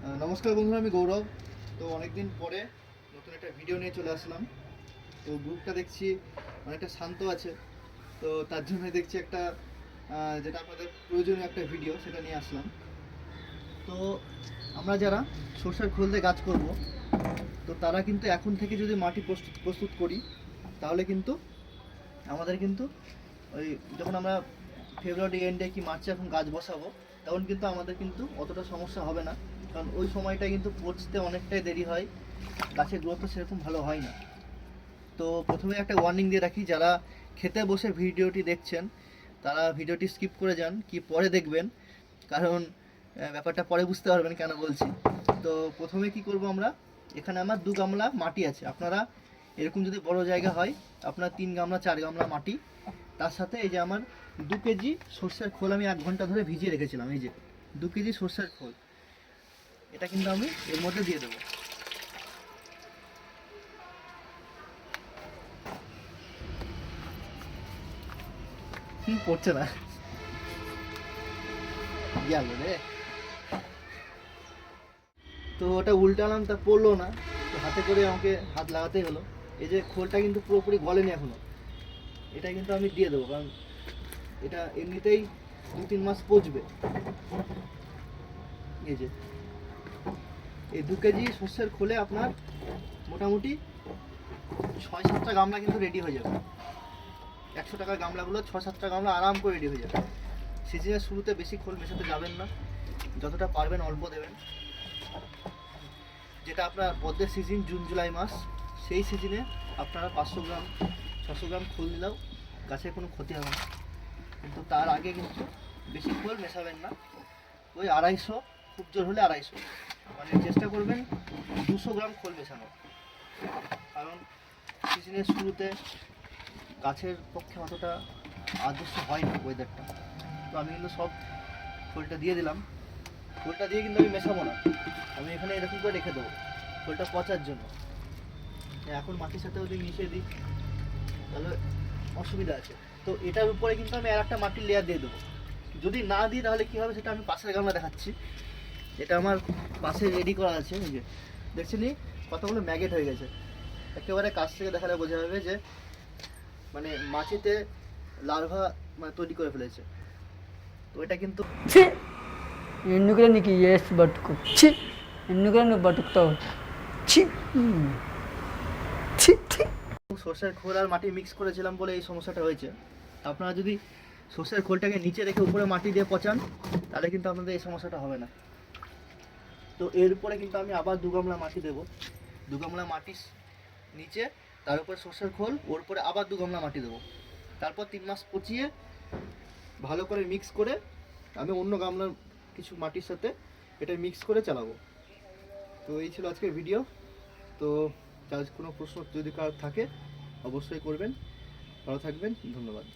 নমস্কার বন্ধুরা, আমি গৌরব। তো অনেকদিন পরে নতুন একটা ভিডিও নিয়ে চলে আসলাম। তো গ্রুপটা দেখছি অনেকটা শান্ত আছে, তো তার জন্য দেখছি একটা যেটা আপনাদের প্রয়োজনীয় একটা ভিডিও সেটা নিয়ে আসলাম। তো আমরা যারা সরষের খোল দিয়ে গাছ করব, তো তারা কিন্তু এখন থেকে যদি মাটি প্রস্তুত করি, তাহলে কিন্তু আমাদের কিন্তু ওই যখন আমরা ফেব্রুয়ারি এন্ডে কি মার্চে এখন গাছ বসাবো, তখন কিন্তু আমাদের কিন্তু অতটা সমস্যা হবে না। কারণ ওই সময়টা কিন্তু পচতে অনেকটাই দেরি হয়, গাছের গ্রোথ সেরকম ভালো হয় না। তো প্রথমে একটা ওয়ার্নিং দিয়ে রাখি, যারা খেতে বসে ভিডিওটি দেখছেন তারা ভিডিওটি স্কিপ করে যান, কি পরে দেখবেন, কারণ ব্যাপারটা পরে বুঝতে পারবেন কেন বলছি। তো প্রথমে কি করব আমরা, এখানে আমার 2 গামলা মাটি আছে। আপনারা এরকম যদি বড় জায়গা হয়, আপনার 3 গামলা 4 গামলা মাটি, তার সাথে এই যে আমার 2 কেজি সর্ষের খোল আমি 1 ঘন্টা ধরে ভিজিয়ে রেখেছিলাম। এই যে 2 কেজি সর্ষের খোল, এটা কিন্তু আমি এর মধ্যে দিয়ে দেবো। পড়ছে না, গেল রে। তো ওটা উল্টালাম, তা পড়লো না, তো হাতে করে আমাকে হাত লাগাতেই হলো। এই যে খোলটা কিন্তু পুরোপুরি গলেনি এখনো, এটা কিন্তু আমি দিয়ে দেবো, কারণ এটা এমনিতেই 2-3 মাস পচবে। এই যে এই 2 কেজি সর্ষের খোলে আপনার মোটামুটি 6-7টা গামলা কিন্তু রেডি হয়ে যাবে। 100 টাকার গামলাগুলো 6-7টা গামলা আরাম করে রেডি হয়ে যাবে। সিজনের শুরুতে বেশি খোল মেশাতে যাবেন না, যতটা পারবেন অল্প দেবেন। যেটা আপনার পদ্মের সিজন জুন জুলাই মাস, সেই সিজনে আপনারা 500 গ্রাম 600 গ্রাম খোল দিলেও গাছের কোনো ক্ষতি হবে না। কিন্তু তার আগে কিন্তু বেশি খোল মেশাবেন না, ওই 250, খুব জোর হলে 250, মানে চেষ্টা করবেন 200 গ্রাম খোল মেশানো। কারণ সিজনের শুরুতে গাছের পক্ষে অতটা আদর্শ হয় না ওয়েদারটা। তো আমি কিন্তু সব খোলটা দিয়ে দিলাম। খোলটা দিয়ে কিন্তু আমি মেশাবো না, আমি এখানে এরকম করে রেখে দেবো খোলটা পচার জন্য। এখন মাটির সাথে যদি মিশিয়ে দিই তাহলে অসুবিধা আছে। তো এটার উপরে কিন্তু আমি আর একটা মাটির লেয়ার দিয়ে দেবো। যদি না দিই তাহলে কী হবে সেটা আমি পাশের গামলা দেখাচ্ছি। এটা আমার পাশে রেডি করা আছে, এই যে দেখছেন কতগুলো ম্যাগেট হয়ে গেছে। একেবারে কাছ থেকে দেখালে বোঝা যাবে যে মানে মাটিতে লার্ভা মানে তৈরি করে ফেলেছে। তো এটা কিন্তু ఎందుకురా నీకు ఏసి బతుకు చి ఎందుకురా నువ్వు బతుకుతావు చి చి చి সর্ষের খোল আর মাটি মিক্স করেছিলাম বলে এই সমস্যাটা হয়েছে। আপনারা যদি সর্ষের খোলটাকে নিচে রেখে উপরে মাটি দিয়ে পচান, তাহলে কিন্তু আপনাদের এই সমস্যাটা হবে না। তো এর উপরে কিন্তু আমি আবার 2 গামলা মাটি দেবো। 2 গামলা মাটি নিচে, তার উপরে সর্ষের খোল, ওর উপরে আবার 2 গামলা মাটি দেবো। তারপর 3 মাস পচিয়ে ভালো করে মিক্স করে আমি অন্য গামলার কিছু মাটির সাথে এটা মিক্স করে চালাবো। তো এই ছিল আজকের ভিডিও। তো কোনো প্রশ্ন যদি কারোর থাকে অবশ্যই করবেন। ভালো থাকবেন, ধন্যবাদ।